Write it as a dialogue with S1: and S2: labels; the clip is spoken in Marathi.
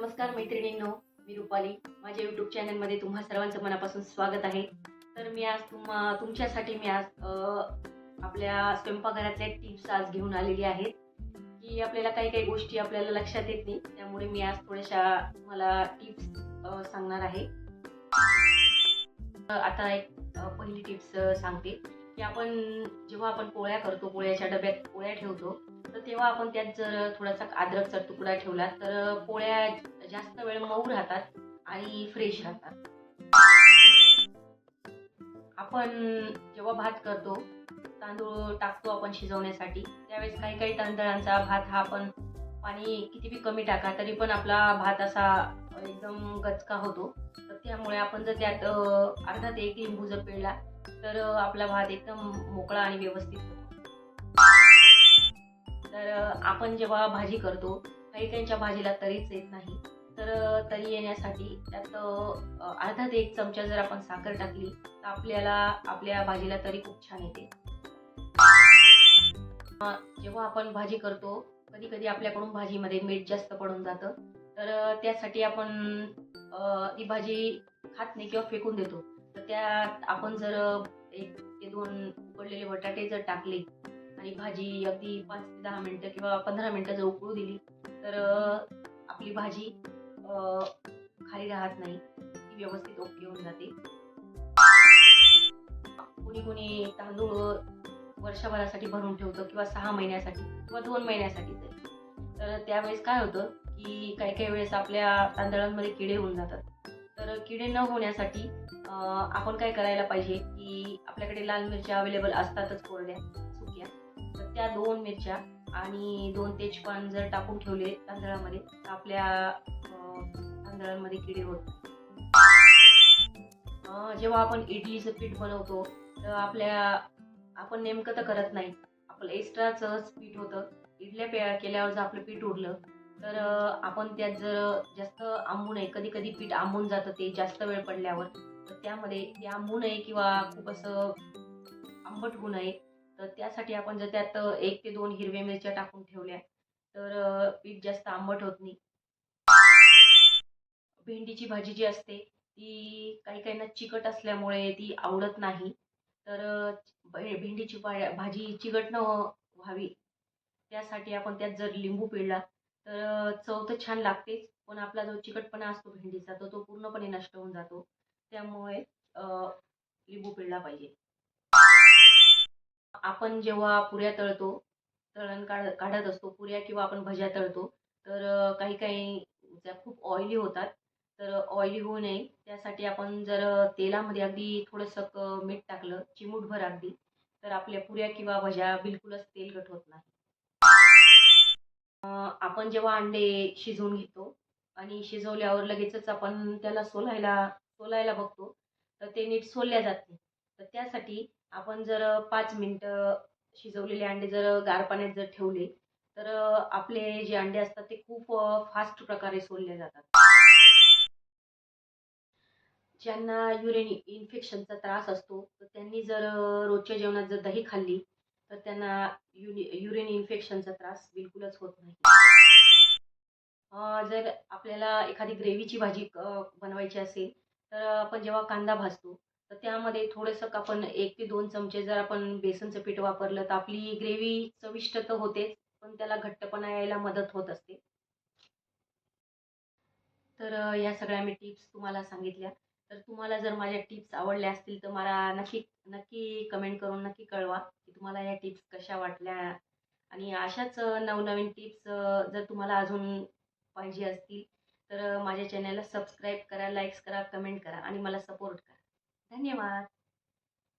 S1: नमस्कार मैत्रिणींनो, मी रुपाली. माझ्या यूट्यूब चॅनलमध्ये तुम्हा सर्वांचं मनापासून स्वागत आहे. तर मी आज तुमच्यासाठी आपल्या स्वयंपाकघरातल्या टिप्स आज घेऊन आलेली आहे की आपल्याला काही काही गोष्टी आपल्याला लक्षात येत नाही, त्यामुळे मी आज थोड्याशा तुम्हाला टिप्स सांगणार आहे. आता एक पहिली टिप्स सांगते की जेव्हा आपण पोळ्या करतो, पोळ्याच्या डब्यात पोळ्या ठेवतो, तर तेव्हा आपण त्यात जर थोडासा अद्रकचा तुकडा ठेवला तर पोळ्या जास्त वेळ मऊ राहतात आणि फ्रेश राहतात. आपण जेव्हा भात करतो, तांदूळ टाकतो आपण शिजवण्यासाठी, त्यावेळेस काही काही तांदळांचा भात हा आपण पाणी किती बी कमी टाका तरी पण आपला भात असा एकदम गचका होतो. तर त्यामुळे आपण जर त्यात अर्धा ते एक लिंबू जर पिळला तर आपला भात एकदम मोकळा आणि व्यवस्थित होतो. तर आपण जेव्हा भाजी करतो, काही काहींच्या भाजीला तरीच येत नाही, तर तरी येण्यासाठी त्यात अर्धा ते एक चमचा जर आपण साखर टाकली तर आपल्याला आपल्या भाजीला तरी खूप छान येते. जेव्हा आपण भाजी करतो, कधी कधी आपल्याकडून भाजीमध्ये मीठ जास्त पडून जातं, तर त्यासाठी आपण ती भाजी खात नाही किंवा फेकून देतो. तर त्यात आपण जर 1 ते 2 उकडलेले बटाटे जर टाकले आणि भाजी अगदी 5 ते 10 मिनिटं किंवा 15 मिनिटं जर उकळू दिली तर आपली भाजी खाली राहत नाही, ती व्यवस्थित ओके होऊन जाते. कोणी कोणी तांदूळ वर्षभरासाठी भरून ठेवतं किंवा 6 महिन्यासाठी किंवा 2 महिन्यासाठी तरी. तर त्यावेळेस काय होतं की काही काही वेळेस आपल्या तांदळांमध्ये किडे होऊन जातात. तर किडे न होण्यासाठी आपण काय करायला पाहिजे की आपल्याकडे लाल मिरच्या अवेलेबल असतातच कोरड्या, सुक्या. तर त्या 2 मिरच्या आणि 2 तेजपान जर टाकून ठेवले तांदळामध्ये तर आपल्या तांदळांमध्ये किडे होत नाही. जेव्हा आपण इडलीचं पीठ बनवतो तर आपण नेमकं तर करत नाही, आपलं एक्स्ट्राच पीठ होतं. इडल्या केल्यावर जर आपलं पीठ उरलं तर आपण त्यात जर जास्त आंबू नये, कधी कधी पीठ आंबून जातं ते जास्त वेळ पडल्यावर, तर त्यामध्ये ते आंबू नये किंवा खूप असं आंबट होऊ नये, तर त्यासाठी आपण जर त्यात 1 ते 2 हिरव्या मिरच्या टाकून ठेवल्या तर पीठ जास्त आंबट होत नाही. भेंडीची भाजी जी असते ती काही काहींना चिकट असल्यामुळे ती आवडत नाही. तर भेंडीची भाजी चिकट न व्हावी त्यासाठी आपण त्यात जर लिंबू पिळला तर चव तर छान लागतेच, पण आपला जो चिकटपणा असतो भेंडीचा तो पूर्णपणे नष्ट होऊन जातो. त्यामुळे लिंबू पिळला पाहिजे. आपण जेव्हा पुऱ्या तळतो, तळण काढत असतो पुऱ्या किंवा आपण भज्या तळतो, तर काही काही ज्या खूप ऑइली होतात, तर ऑइली होऊ नये त्यासाठी आपण जर तेलामध्ये अगदी थोडंसं मीठ टाकलं, चिमूटभर अगदी, तर आपल्या पुऱ्या किंवा भज्या बिलकुलच तेलकट होत नाही. आपण जेव्हा अंडे शिजवून घेतो आणि शिजवल्यावर लगेचच आपण त्याला सोलायला बघतो, तर ते नीट सोलल्या जात नाही. तर त्यासाठी आपण जर 5 मिनिटं शिजवलेले अंडे जर गार पाण्यात जर ठेवले, तर आपले जे अंडे असतात ते खूप फास्ट प्रकारे सोलले जातात. ज्यांना युरिन इन्फेक्शनचा त्रास असतो, तर त्यांनी जर रोजच्या जेवणात जर दही खाल्ली, तर त्यांना युरिन इन्फेक्शनचा त्रास बिलकुलच होत नाही. जर आपल्याला एखादी ग्रेव्हीची भाजी बनवायची असेल, तर आपण जेव्हा कांदा भाजतो, तर त्यामध्ये थोडंसं आपण 1 ते 2 चमचे जर आपण बेसनचं पीठ वापरलं, तर आपली ग्रेव्ही चविष्ट तर होतेच, पण त्याला घट्टपणा यायला मदत होत असते. तर ह्या सगळ्या मी टिप्स तुम्हाला सांगितल्या. तर तुम्हाला जर माझ्या टिप्स आवडल्या असतील, तर मला नक्की नक्की कमेंट करून नक्की कळवा, की तुम्हाला या टिप्स कशा वाटल्या. आणि अशाच नवनवीन टिप्स जर तुम्हाला अजून पाहिजे असतील, तर माझ्या चॅनलला सबस्क्राईब करा, लाईक्स करा, कमेंट करा आणि मला सपोर्ट करा. धन्यवाद.